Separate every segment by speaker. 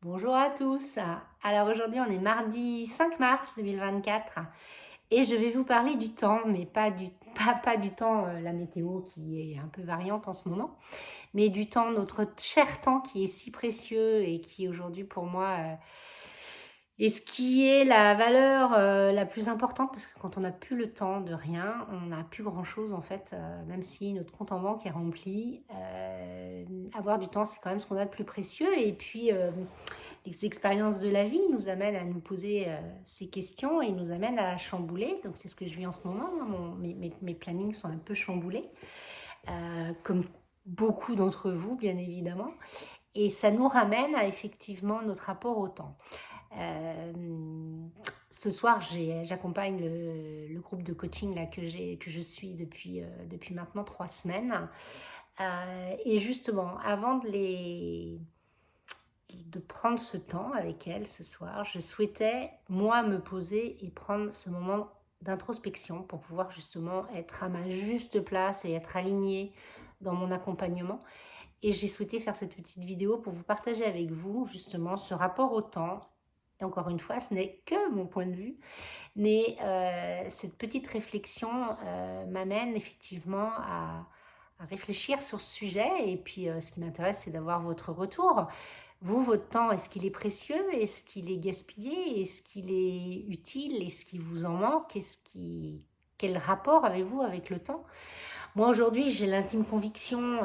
Speaker 1: Bonjour à tous. Alors aujourd'hui on est mardi 5 mars 2024 et je vais vous parler du temps, mais pas du temps, la météo qui est un peu variante en ce moment, mais du temps, notre cher temps qui est si précieux et qui aujourd'hui pour moi est ce qui est la valeur la plus importante, parce que quand on n'a plus le temps de rien, on n'a plus grand-chose en fait, même si notre compte en banque est rempli. Avoir du temps, c'est quand même ce qu'on a de plus précieux. Et puis, les expériences de la vie nous amènent à nous poser ces questions et nous amènent à chambouler. Donc c'est ce que je vis en ce moment, hein. Mes plannings sont un peu chamboulés, comme beaucoup d'entre vous bien évidemment. Et ça nous ramène à effectivement notre rapport au temps. Euh, Ce soir, j'accompagne le groupe de coaching là, que je suis depuis maintenant 3 semaines. Et justement, avant de prendre ce temps avec elle ce soir, je souhaitais, moi, me poser et prendre ce moment d'introspection pour pouvoir justement être à ma juste place et être alignée dans mon accompagnement. Et j'ai souhaité faire cette petite vidéo pour vous partager avec vous justement ce rapport au temps. Et encore une fois, ce n'est que mon point de vue, mais cette petite réflexion m'amène effectivement à réfléchir sur ce sujet. Et puis ce qui m'intéresse, c'est d'avoir votre retour. Vous, votre temps, est-ce qu'il est précieux? Est-ce qu'il est gaspillé? Est-ce qu'il est utile? Est-ce qu'il vous en manque? Quel rapport avez-vous avec le temps? Moi, aujourd'hui, j'ai l'intime conviction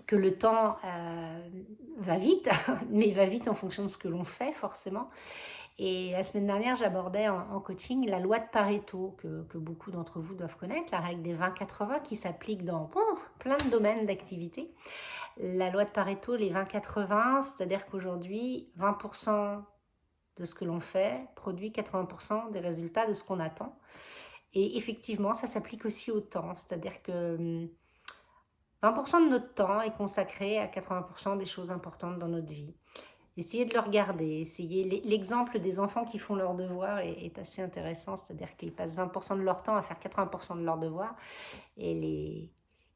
Speaker 1: que le temps va vite, mais va vite en fonction de ce que l'on fait, forcément. Et la semaine dernière, j'abordais en coaching la loi de Pareto, que beaucoup d'entre vous doivent connaître, la règle des 20-80 qui s'applique dans plein de domaines d'activité. La loi de Pareto, les 20-80, c'est-à-dire qu'aujourd'hui, 20% de ce que l'on fait produit 80% des résultats de ce qu'on attend. Et effectivement, ça s'applique aussi au temps, c'est-à-dire que 20% de notre temps est consacré à 80% des choses importantes dans notre vie. Essayez de le regarder, l'exemple des enfants qui font leurs devoirs est assez intéressant, c'est-à-dire qu'ils passent 20% de leur temps à faire 80% de leurs devoirs, et les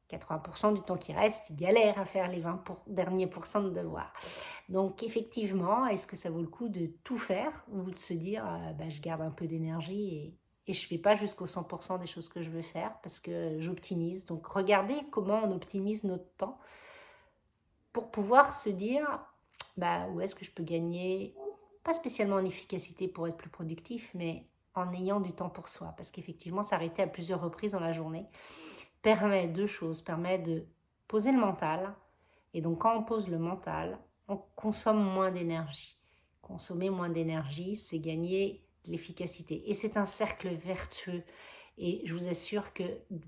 Speaker 1: 80% du temps qui reste, ils galèrent à faire les 20 derniers pourcents de devoirs. Donc effectivement, est-ce que ça vaut le coup de tout faire, ou de se dire je garde un peu d'énergie et je ne fais pas jusqu'au 100% des choses que je veux faire parce que j'optimise. Donc regardez comment on optimise notre temps pour pouvoir se dire où est-ce que je peux gagner, pas spécialement en efficacité pour être plus productif, mais en ayant du temps pour soi. Parce qu'effectivement, s'arrêter à plusieurs reprises dans la journée permet deux choses, permet de poser le mental. Et donc quand on pose le mental, on consomme moins d'énergie. Consommer moins d'énergie, c'est gagner de l'efficacité. Et c'est un cercle vertueux. Et je vous assure que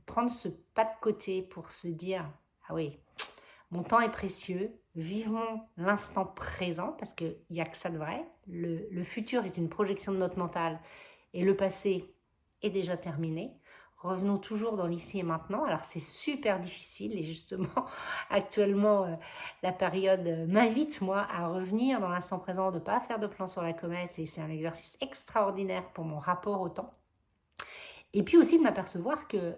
Speaker 1: prendre ce pas de côté pour se dire, ah oui, mon temps est précieux, vivons l'instant présent, parce qu'il n'y a que ça de vrai. Le futur est une projection de notre mental et le passé est déjà terminé. Revenons toujours dans l'ici et maintenant. Alors c'est super difficile et justement actuellement la période m'invite moi à revenir dans l'instant présent, de ne pas faire de plan sur la comète, et c'est un exercice extraordinaire pour mon rapport au temps. Et puis aussi de m'apercevoir que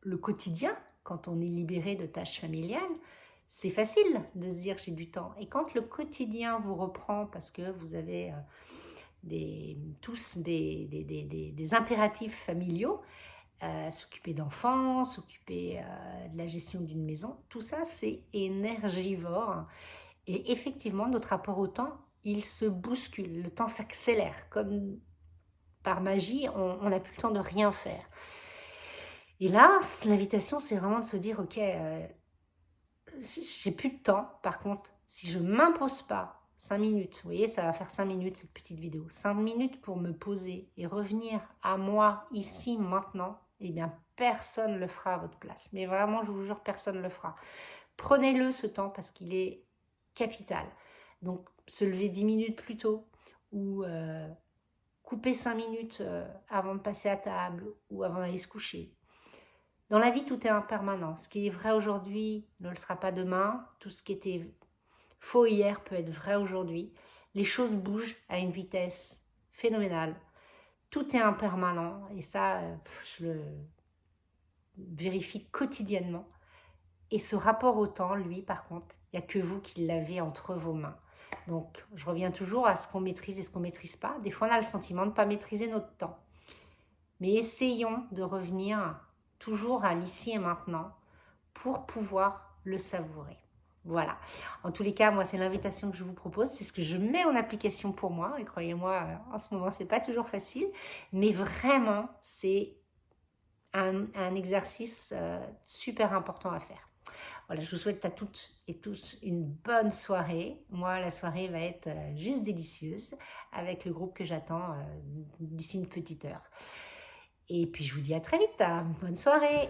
Speaker 1: le quotidien, quand on est libéré de tâches familiales, c'est facile de se dire j'ai du temps. Et quand le quotidien vous reprend parce que vous avez tous des impératifs familiaux, s'occuper d'enfants, s'occuper de la gestion d'une maison, tout ça c'est énergivore. Et effectivement, notre rapport au temps, il se bouscule, le temps s'accélère, comme par magie, on n'a plus le temps de rien faire. Et là, l'invitation, c'est vraiment de se dire, ok, j'ai plus de temps. Par contre, si je m'impose pas 5 minutes, vous voyez, ça va faire 5 minutes cette petite vidéo, 5 minutes pour me poser et revenir à moi, ici, maintenant, eh bien, personne ne le fera à votre place. Mais vraiment, je vous jure, personne ne le fera. Prenez-le ce temps parce qu'il est capital. Donc, se lever 10 minutes plus tôt, ou couper 5 minutes avant de passer à table ou avant d'aller se coucher. Dans la vie, tout est impermanent. Ce qui est vrai aujourd'hui ne le sera pas demain. Tout ce qui était faux hier peut être vrai aujourd'hui. Les choses bougent à une vitesse phénoménale. Tout est impermanent et ça, je le vérifie quotidiennement. Et ce rapport au temps, lui, par contre, Il n'y a que vous qui l'avez entre vos mains. Donc, je reviens toujours à ce qu'on maîtrise et ce qu'on ne maîtrise pas. Des fois, on a le sentiment de ne pas maîtriser notre temps. Mais essayons de revenir toujours à l'ici et maintenant pour pouvoir le savourer. Voilà. En tous les cas, moi, c'est l'invitation que je vous propose. C'est ce que je mets en application pour moi. Et croyez-moi, en ce moment, c'est pas toujours facile. Mais vraiment, c'est un exercice super important à faire. Voilà, je vous souhaite à toutes et tous une bonne soirée. Moi, la soirée va être juste délicieuse avec le groupe que j'attends d'ici une petite heure. Et puis, je vous dis à très vite. Bonne soirée!